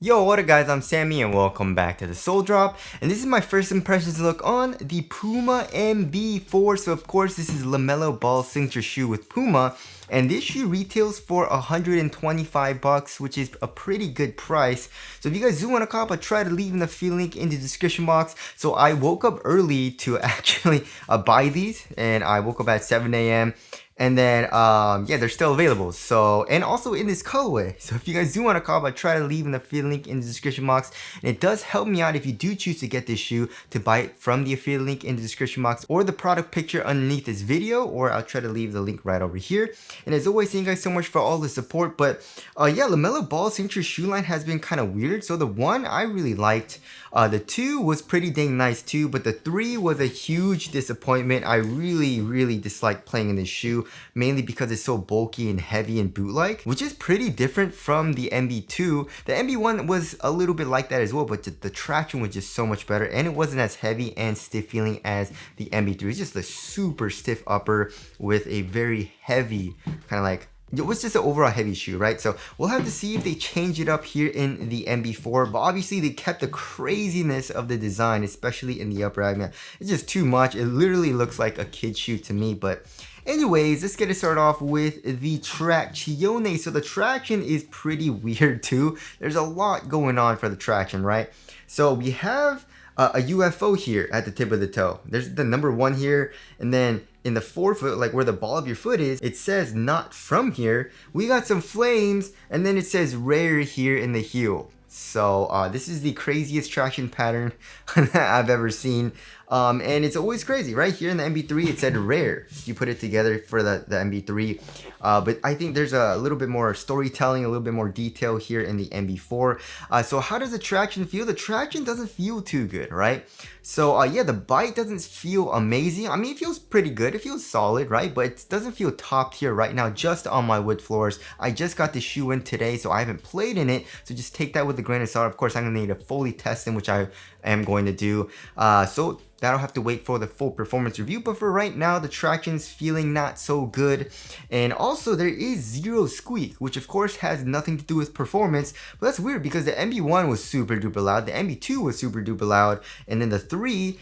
Yo, what up guys, I'm Sammy and welcome back to the Soul Drop, and this is my first impressions look on the Puma MB.04. So of course this is Lamelo Ball signature shoe with Puma, and this shoe retails for $125, which is a pretty good price. So if you guys do want to cop, I try to leave in the affiliate link in the description box. So I woke up early to actually buy these, and I woke up at 7 a.m. And then, yeah, they're still available. So, and also in this colorway. So if you guys do want to cop, I try to leave in the affiliate link in the description box. And it does help me out if you do choose to get this shoe to buy it from the affiliate link in the description box or the product picture underneath this video, or I'll try to leave the link right over here. And as always, thank you guys so much for all the support. But yeah, Lamelo Ball signature shoe line has been kind of weird. So the one I really liked. The 2 was pretty dang nice too, but the 3 was a huge disappointment. I really disliked playing in this shoe, mainly because it's so bulky and heavy and boot-like, which is pretty different from the MB2. The MB1 was a little bit like that as well, but the traction was just so much better, and it wasn't as heavy and stiff feeling as the MB3. It's just a super stiff upper with a very heavy kind of like, it was just an overall heavy shoe, right? So we'll have to see if they change it up here in the MB4, but obviously they kept the craziness of the design, especially in the upper. I mean, it's just too much. It literally looks like a kid shoe to me, but anyways, let's get it started off with the traction. So the traction is pretty weird too. There's a lot going on for the traction, right? So we have a UFO here at the tip of the toe. There's the number 1 here, and then in the forefoot, like where the ball of your foot is, it says not from here. We got some flames, and then it says rare here in the heel. So this is the craziest traction pattern that I've ever seen. And it's always crazy. Right here in the MB3, it said rare. You put it together for the MB3. But I think there's a little bit more storytelling, a little bit more detail here in the MB4. So how does the traction feel? The traction doesn't feel too good, right? So yeah, the bite doesn't feel amazing. I mean, it feels pretty good. It feels solid, right? But it doesn't feel top tier right now, just on my wood floors. I just got the shoe in today, so I haven't played in it. So just take that with a grain of salt. Of course, I'm gonna need to fully test in, which I am going to do. So that'll have to wait for the full performance review, but for right now, the traction's feeling not so good. And also, there is zero squeak, which of course has nothing to do with performance, but that's weird because the MB1 was super duper loud, the MB2 was super duper loud, and then the 3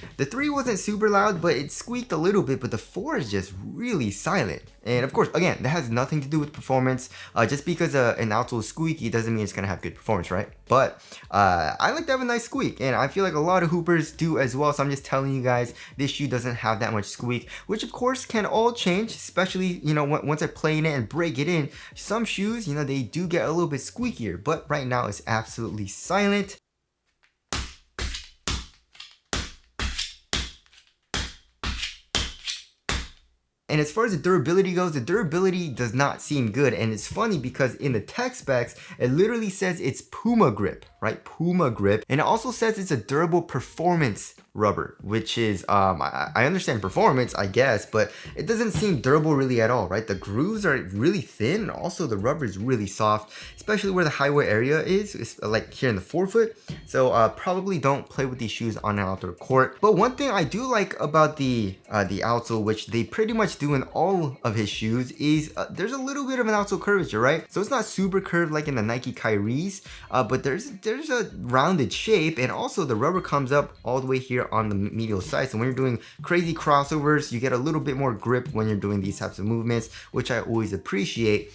wasn't super loud, but it squeaked a little bit, but the 4 is just really silent. And of course, again, that has nothing to do with performance. Just because an Outsole is squeaky doesn't mean it's gonna have good performance, right? But I like to have a nice squeak, and I feel like a lot of hoopers do as well, so I'm just telling you guys, this shoe doesn't have that much squeak, which of course can all change, especially, you know, once I play in it and break it in. Some shoes, you know, they do get a little bit squeakier, but right now it's absolutely silent. And as far as the durability goes, the durability does not seem good. And it's funny because in the tech specs, it literally says it's Puma grip, right? Puma grip. And it also says it's a durable performance rubber, which is, I understand performance, I guess, but it doesn't seem durable really at all, right? The grooves are really thin, and also the rubber is really soft, especially where the highway area is like here in the forefoot. So probably don't play with these shoes on an outdoor court. But one thing I do like about the outsole, which they pretty much do in all of his shoes, is there's a little bit of an outsole curvature, right? So it's not super curved like in the Nike Kyries, but there's a rounded shape, and also the rubber comes up all the way here on the medial side. So when you're doing crazy crossovers, you get a little bit more grip when you're doing these types of movements, which I always appreciate.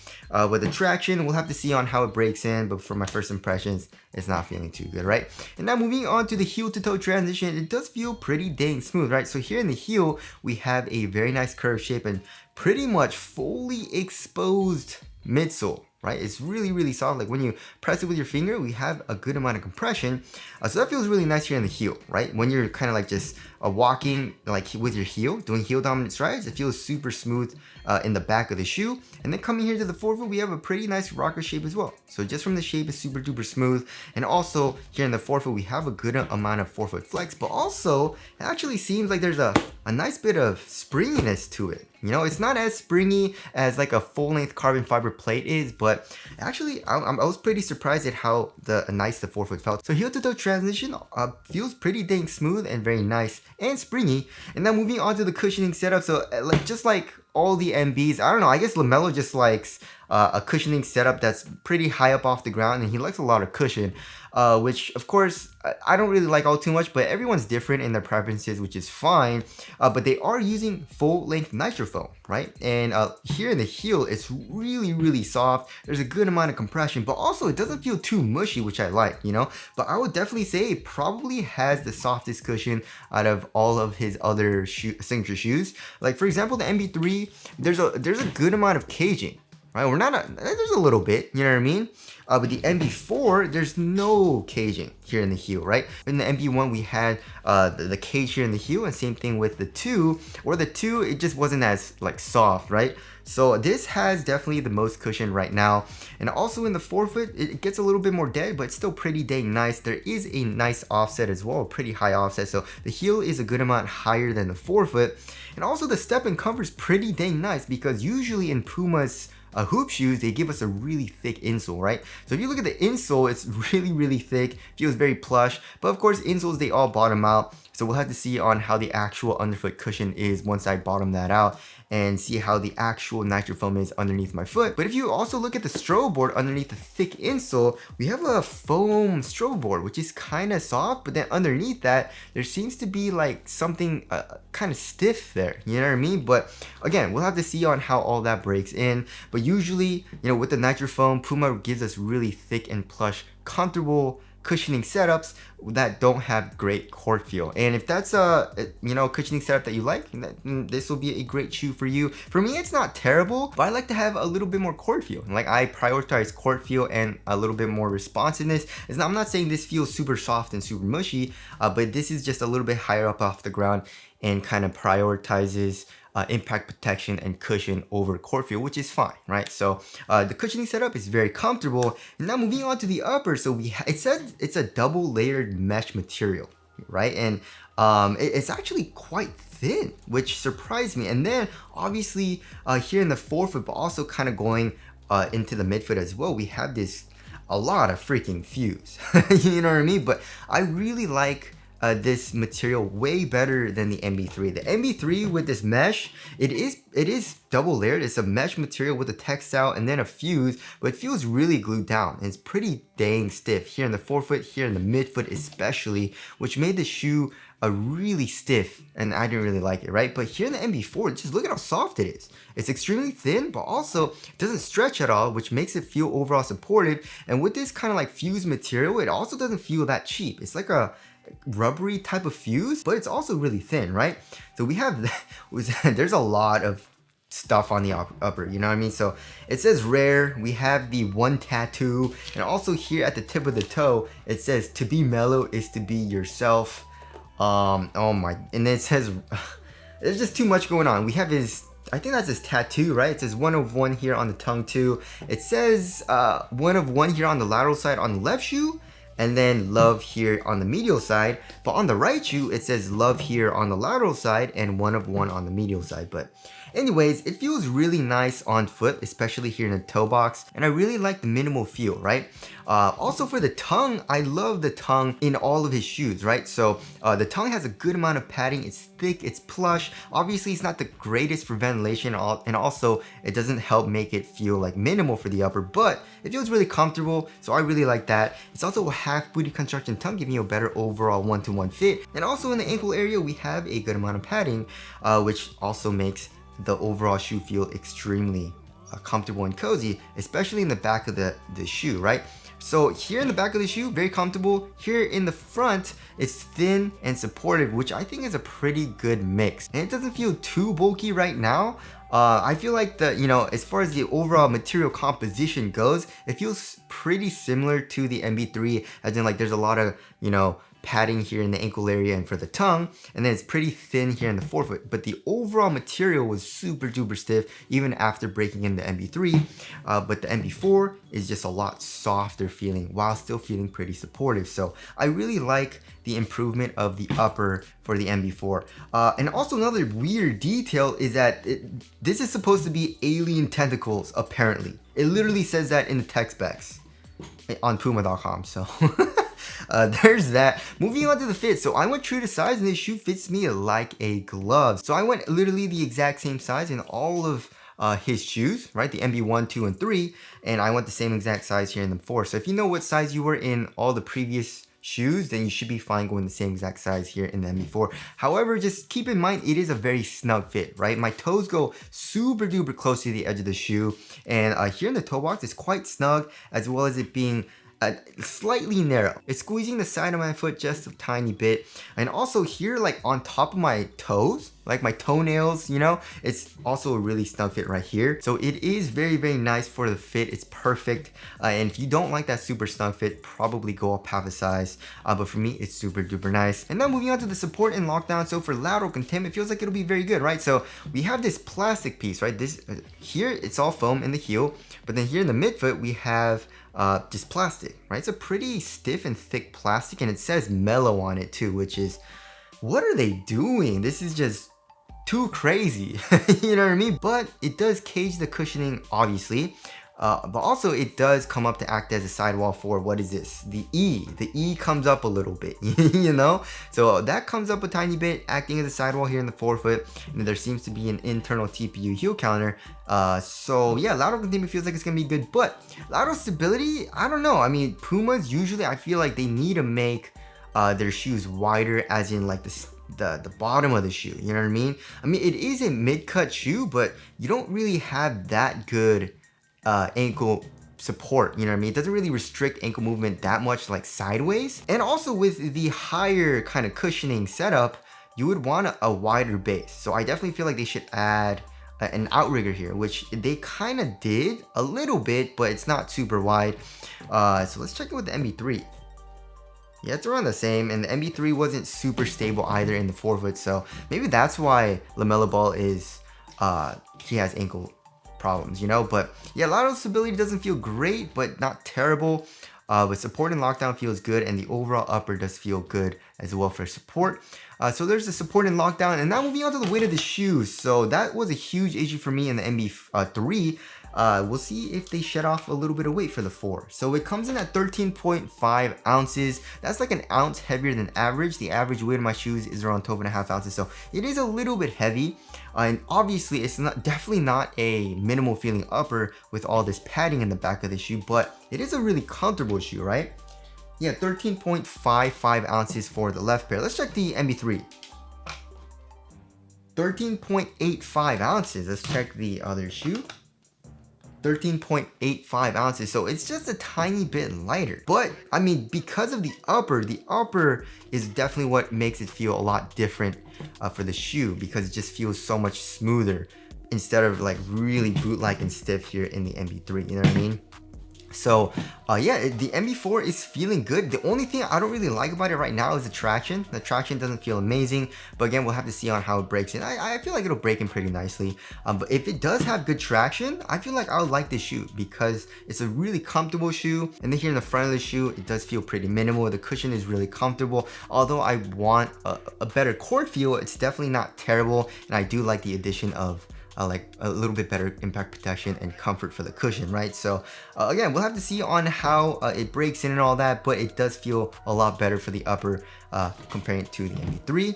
With the traction, we'll have to see on how it breaks in, but for my first impressions, it's not feeling too good, right? And now moving on to the heel to toe transition, it does feel pretty dang smooth, right? So here in the heel, we have a very nice curve shape and pretty much fully exposed midsole, right? It's really soft. Like when you press it with your finger, we have a good amount of compression. So that feels really nice here in the heel, right? When you're kind of like just walking like with your heel, doing heel dominant strides, it feels super smooth in the back of the shoe. And then coming here to the forefoot, we have a pretty nice rocker shape as well. So just from the shape, it's super duper smooth. And also here in the forefoot, we have a good amount of forefoot flex, but also it actually seems like there's a nice bit of springiness to it. You know, it's not as springy as like a full length carbon fiber plate is, but actually I was pretty surprised at how nice the forefoot felt. So heel to toe transition feels pretty dang smooth and very nice and springy. And then moving on to the cushioning setup. So just like all the MBs, I don't know, I guess Lamelo just likes a cushioning setup that's pretty high up off the ground, and he likes a lot of cushion, which of course I don't really like all too much, but everyone's different in their preferences, which is fine. But they are using full length nitro foam, right? And here in the heel, it's really soft. There's a good amount of compression, but also it doesn't feel too mushy, which I like, you know. But I would definitely say it probably has the softest cushion out of all of his other signature shoes. Like for example, the MB.03, there's a good amount of caging, right? There's a little bit, you know what I mean? But the MB.04, there's no caging here in the heel, right? In the MB.01, we had the cage here in the heel, and same thing with the 2, or the 2, it just wasn't as like soft, right? So this has definitely the most cushion right now. And also in the forefoot, it gets a little bit more dead, but it's still pretty dang nice. There is a nice offset as well, a pretty high offset. So the heel is a good amount higher than the forefoot. And also the step and comfort is pretty dang nice, because usually in Puma's hoop shoes, they give us a really thick insole, right? So if you look at the insole, it's really thick, feels very plush, but of course insoles, they all bottom out. So we'll have to see on how the actual underfoot cushion is once I bottom that out, and see how the actual nitro foam is underneath my foot. But if you also look at the strobe board underneath the thick insole, we have a foam strobe board, which is kind of soft, but then underneath that, there seems to be like something kind of stiff there, you know what I mean? But again, we'll have to see on how all that breaks in. But usually, you know, with the nitro foam, Puma gives us really thick and plush, comfortable cushioning setups that don't have great court feel. And if that's a cushioning setup that you like, this will be a great shoe for you. For me, it's not terrible, but I like to have a little bit more court feel. Like I prioritize court feel and a little bit more responsiveness. I'm not saying this feels super soft and super mushy, but this is just a little bit higher up off the ground and kind of prioritizes impact protection and cushion over court feel, which is fine, right? So the cushioning setup is very comfortable. And now moving on to the upper, so it says it's a double layered mesh material, right? And it's actually quite thin, which surprised me. And then obviously here in the forefoot, but also kind of going into the midfoot as well, we have a lot of freaking fuse. You know what I mean? But I really like this material way better than the MB.03. The MB.03 with this mesh, it is double layered. It's a mesh material with a textile and then a fuse, but it feels really glued down. And it's pretty dang stiff here in the forefoot, here in the midfoot especially, which made the shoe really stiff, and I didn't really like it, right? But here in the MB.04, just look at how soft it is. It's extremely thin, but also it doesn't stretch at all, which makes it feel overall supportive. And with this kind of like fused material, it also doesn't feel that cheap. It's like a rubbery type of fuse, but it's also really thin, right? So we have there's a lot of stuff on the upper, you know what I mean? So it says rare, we have the one tattoo, and also here at the tip of the toe, it says to be mellow is to be yourself. Oh my, and then it says there's just too much going on. We have his, I think that's his tattoo, right? It says 1 of 1 here on the tongue too. It says 1 of 1 here on the lateral side on the left shoe, and then love here on the medial side. But on the right shoe, it says love here on the lateral side and 1 of 1 on the medial side. But anyways, it feels really nice on foot, especially here in the toe box. And I really like the minimal feel, right? Also for the tongue, I love the tongue in all of his shoes, right? So the tongue has a good amount of padding. It's thick, it's plush. Obviously, it's not the greatest for ventilation, and also it doesn't help make it feel like minimal for the upper, but it feels really comfortable. So I really like that. It's also a half booty construction tongue, giving you a better overall one-to-one fit. And also in the ankle area, we have a good amount of padding, which also makes the overall shoe feel extremely comfortable and cozy, especially in the back of the shoe, right? So here in the back of the shoe, very comfortable. Here in the front, it's thin and supportive, which I think is a pretty good mix. And it doesn't feel too bulky right now. I feel like as far as the overall material composition goes, it feels pretty similar to the MB.03, as in like there's a lot of, padding here in the ankle area and for the tongue, and then it's pretty thin here in the forefoot. But the overall material was super duper stiff even after breaking in the MB.03, but the MB.04 is just a lot softer feeling while still feeling pretty supportive. So I really like the improvement of the upper for the MB.04. And also another weird detail is that this is supposed to be alien tentacles, apparently. It literally says that in the tech specs on Puma.com, so there's that. Moving on to the fit. So I went true to size, and this shoe fits me like a glove. So I went literally the exact same size in all of his shoes, right? The MB1, 2, and 3, and I want the same exact size here in the 4. So if you know what size you were in all the previous shoes, then you should be fine going the same exact size here in the MB4. However, just keep in mind, it is a very snug fit, right? My toes go super duper close to the edge of the shoe, and here in the toe box, it's quite snug, as well as it being slightly narrow. It's squeezing the side of my foot just a tiny bit. And also here, like on top of my toes, like my toenails, you know, it's also a really snug fit right here. So it is very, very nice for the fit. It's perfect. And if you don't like that super snug fit, probably go up half a size. But for me, it's super duper nice. And now moving on to the support and lockdown. So for lateral containment, it feels like it'll be very good, right? So we have this plastic piece, right? This here, it's all foam in the heel. But then here in the midfoot, we have just plastic, right? It's a pretty stiff and thick plastic, and it says mellow on it too, which is, what are they doing? This is just too crazy. You know what I mean? But it does cage the cushioning, obviously. But also it does come up to act as a sidewall for, what is this? The E. The E comes up a little bit, you know? So that comes up a tiny bit, acting as a sidewall here in the forefoot. And there seems to be an internal TPU heel counter. So yeah, lateral containment feels like it's gonna be good, but lateral stability, I don't know. I mean, Pumas usually, I feel like they need to make their shoes wider, as in like the bottom of the shoe, you know what I mean? I mean, it is a mid-cut shoe, but you don't really have that good ankle support, you know what I mean? It doesn't really restrict ankle movement that much, like sideways. And also with the higher kind of cushioning setup, you would want a wider base. So I definitely feel like they should add an outrigger here, which they kind of did a little bit, but it's not super wide. So let's check it with the MB3. Yeah, it's around the same, and the MB3 wasn't super stable either in the forefoot, so maybe that's why Lamelo Ball is, he has ankle problems, you know? But yeah, lateral stability doesn't feel great, but not terrible. But support and lockdown feels good, and the overall upper does feel good as well for support. So there's the support and lockdown, and now moving on to the weight of the shoes. So that was a huge issue for me in the MB3. We'll see if they shed off a little bit of weight for the 4. So it comes in at 13.5 ounces. That's like an ounce heavier than average. The average weight of my shoes is around 12.5 ounces. So it is a little bit heavy. And obviously it's definitely not a minimal feeling upper with all this padding in the back of the shoe, but it is a really comfortable shoe, right? Yeah, 13.55 ounces for the left pair. Let's check the MB3. 13.85 ounces. Let's check the other shoe. 13.85 ounces, so it's just a tiny bit lighter. But I mean, because of the upper is definitely what makes it feel a lot different for the shoe, because it just feels so much smoother instead of like really boot-like and stiff here in the MB3, you know what I mean? So yeah, the MB4 is feeling good. The only thing I don't really like about it right now is the traction. The traction doesn't feel amazing, but again, we'll have to see on how it breaks in. I feel like it'll break in pretty nicely. But if it does have good traction, I feel like I would like this shoe because it's a really comfortable shoe. And then here in the front of the shoe, it does feel pretty minimal. The cushion is really comfortable. Although I want a better cord feel, it's definitely not terrible. And I do like the addition of like a little bit better impact protection and comfort for the cushion, right? So again, we'll have to see on how it breaks in and all that, but it does feel a lot better for the upper comparing it to the MB3.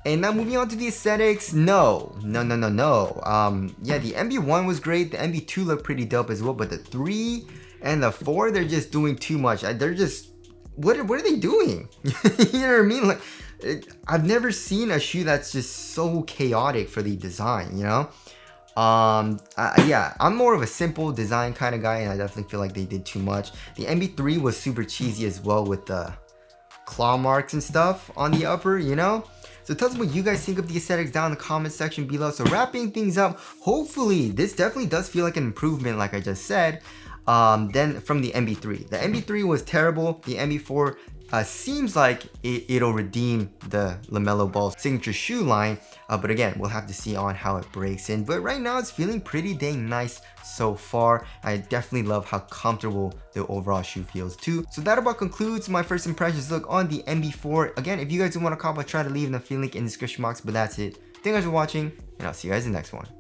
And now moving on to the aesthetics, no. Yeah, the MB1 was great, the MB2 looked pretty dope as well, but the 3 and the 4, they're just doing too much. They're just, what are they doing? You know what I mean? Like, I've never seen a shoe that's just so chaotic for the design, you know? Yeah, I'm more of a simple design kind of guy, and I definitely feel like they did too much. The MB3 was super cheesy as well with the claw marks and stuff on the upper, you know? So tell us what you guys think of the aesthetics down in the comment section below. So wrapping things up, hopefully this definitely does feel like an improvement, like I just said. Then from the MB3. The MB3 was terrible. The MB4 seems like it'll redeem the Lamelo Ball signature shoe line, but again, we'll have to see on how it breaks in. But right now, it's feeling pretty dang nice so far. I definitely love how comfortable the overall shoe feels too. So that about concludes my first impressions look on the MB4. Again, if you guys do want to cop, I'll try to leave the affiliate link in the description box, but that's it. Thank you guys for watching, and I'll see you guys in the next one.